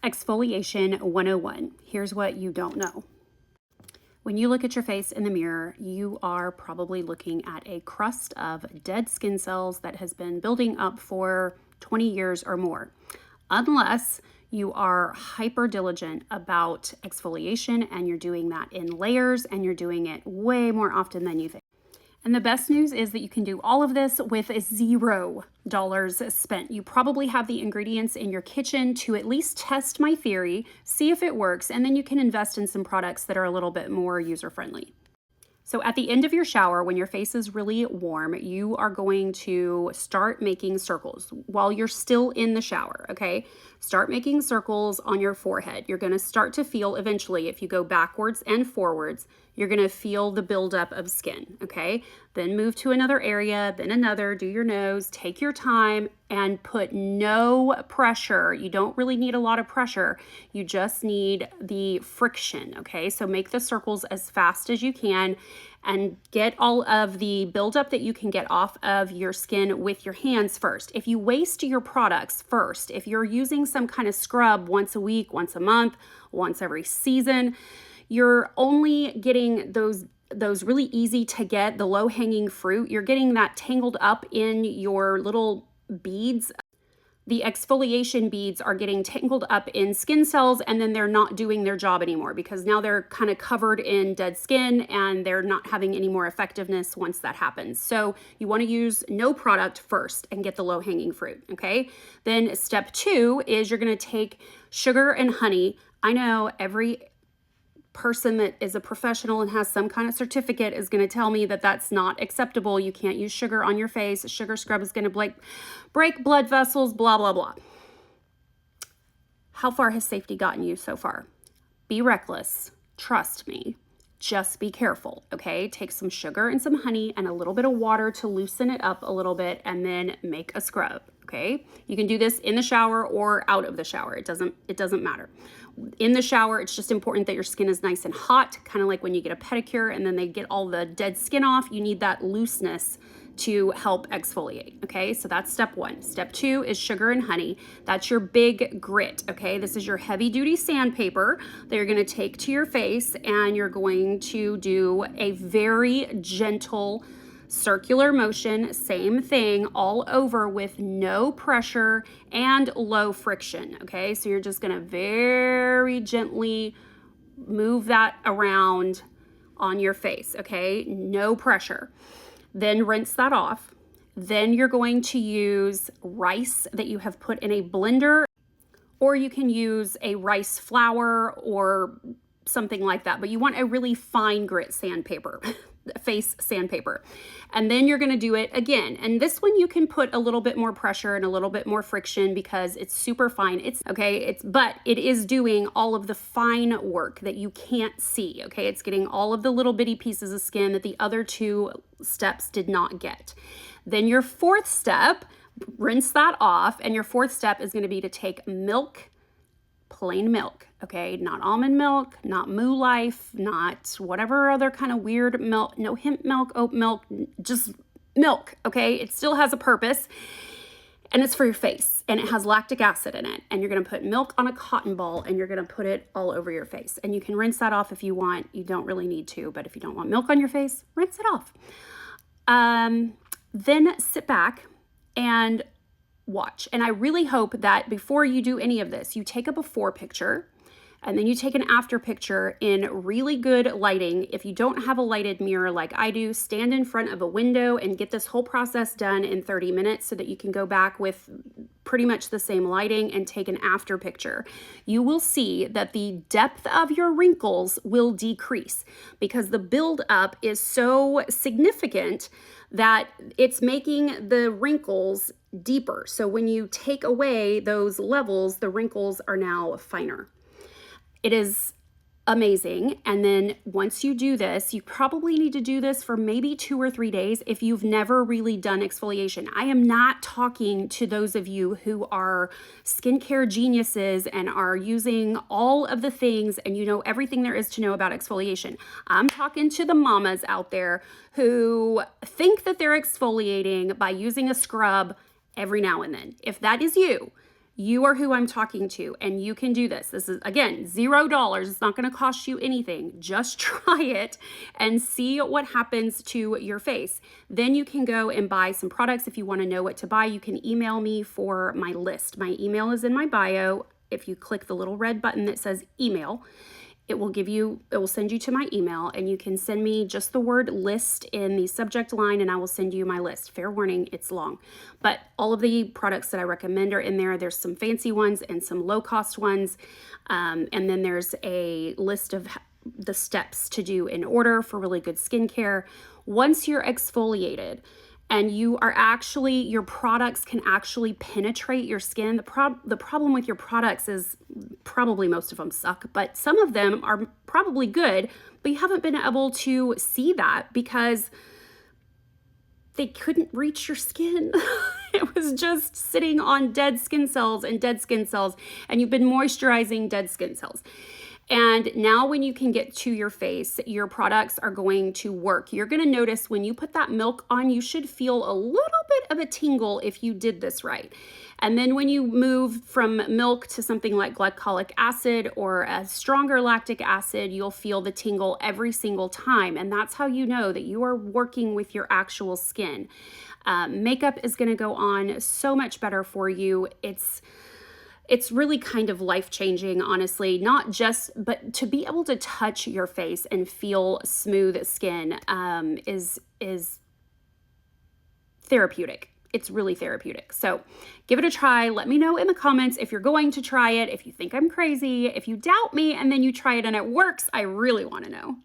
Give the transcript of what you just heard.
Exfoliation 101. Here's what you don't know. When you look at your face in the mirror, you are probably looking at a crust of dead skin cells that has been building up for 20 years or more. Unless you are hyper diligent about exfoliation and you're doing that in layers and you're doing it way more often than you think. And the best news is that you can do all of this with $0 spent. You probably have the ingredients in your kitchen to at least test my theory, see if it works, and then you can invest in some products that are a little bit more user-friendly. So at the end of your shower, when your face is really warm, you are going to start making circles while you're still in the shower, okay? Start making circles on your forehead. You're gonna start to feel eventually, if you go backwards and forwards, you're gonna feel the buildup of skin, okay? Then move to another area, then another, do your nose, take your time and put no pressure. You don't really need a lot of pressure. You just need the friction, okay? So make the circles as fast as you can and get all of the buildup that you can get off of your skin with your hands first. If you waste your products first, if you're using some kind of scrub once a week, once a month, once every season, you're only getting those really easy to get, the low-hanging fruit. You're getting that tangled up in your little beads. The exfoliation beads are getting tangled up in skin cells, and then they're not doing their job anymore because now they're kind of covered in dead skin and they're not having any more effectiveness once that happens. So you want to use no product first and get the low-hanging fruit, okay? Then step 2 is you're going to take sugar and honey. I know every person that is a professional and has some kind of certificate is going to tell me that that's not acceptable. You can't use sugar on your face. A sugar scrub is going to break blood vessels, blah, blah, blah. How far has safety gotten you so far? Be reckless. Trust me. Just be careful, okay? Take some sugar and some honey and a little bit of water to loosen it up a little bit and then make a scrub, okay? You can do this in the shower or out of the shower. It doesn't matter. In the shower, it's just important that your skin is nice and hot, kind of like when you get a pedicure and then they get all the dead skin off. You need that looseness to help exfoliate, okay? So that's step 1. Step 2 is sugar and honey. That's your big grit, okay? This is your heavy-duty sandpaper that you're gonna take to your face and you're going to do a very gentle circular motion, same thing all over with no pressure and low friction, okay? So you're just gonna very gently move that around on your face, okay? No pressure. Then rinse that off. Then you're going to use rice that you have put in a blender, or you can use a rice flour or something like that, but you want a really fine grit sandpaper, face sandpaper. And then you're gonna do it again. And this one you can put a little bit more pressure and a little bit more friction because it's super fine. But it is doing all of the fine work that you can't see, okay? It's getting all of the little bitty pieces of skin that the other 2 steps did not get. Then your 4th step, rinse that off, and your 4th step is gonna be to take milk, plain milk, okay? Not almond milk, not Moo Life, not whatever other kind of weird milk, no hemp milk, oat milk, just milk, okay? It still has a purpose and it's for your face and it has lactic acid in it. And you're gonna put milk on a cotton ball and you're gonna put it all over your face. And you can rinse that off if you want. You don't really need to, but if you don't want milk on your face, rinse it off. Then sit back and watch. And I really hope that before you do any of this, you take a before picture and then you take an after picture in really good lighting. If you don't have a lighted mirror like I do, stand in front of a window and get this whole process done in 30 minutes so that you can go back with pretty much the same lighting and take an after picture. You will see that the depth of your wrinkles will decrease because the buildup is so significant that it's making the wrinkles deeper. So when you take away those levels, the wrinkles are now finer. It is amazing. And then once you do this, you probably need to do this for maybe 2 or 3 days if you've never really done exfoliation. I am not talking to those of you who are skincare geniuses and are using all of the things and you know everything there is to know about exfoliation. I'm talking to the mamas out there who think that they're exfoliating by using a scrub every now and then. If that is you, you are who I'm talking to, and you can do this. This is, again, $0. It's not going to cost you anything. Just try it and see what happens to your face. Then you can go and buy some products. If you want to know what to buy, you can email me for my list. My email is in my bio. If you click the little red button that says email, it will send you to my email, and you can send me just the word list in the subject line, and I will send you my list. Fair warning, it's long, but all of the products that I recommend are in there. There's some fancy ones and some low cost ones. And then there's a list of the steps to do in order for really good skincare. Once you're exfoliated, and your products can actually penetrate your skin. The problem with your products is probably most of them suck, but some of them are probably good, but you haven't been able to see that because they couldn't reach your skin. It was just sitting on dead skin cells and dead skin cells, and you've been moisturizing dead skin cells. And now when you can get to your face, your products are going to work. You're going to notice when you put that milk on, you should feel a little bit of a tingle if you did this right. And then when you move from milk to something like glycolic acid or a stronger lactic acid, you'll feel the tingle every single time. And that's how you know that you are working with your actual skin. Makeup is going to go on so much better for you. It's really kind of life-changing, honestly, but to be able to touch your face and feel smooth skin is therapeutic. It's really therapeutic. So give it a try. Let me know in the comments if you're going to try it, if you think I'm crazy, if you doubt me and then you try it and it works. I really want to know.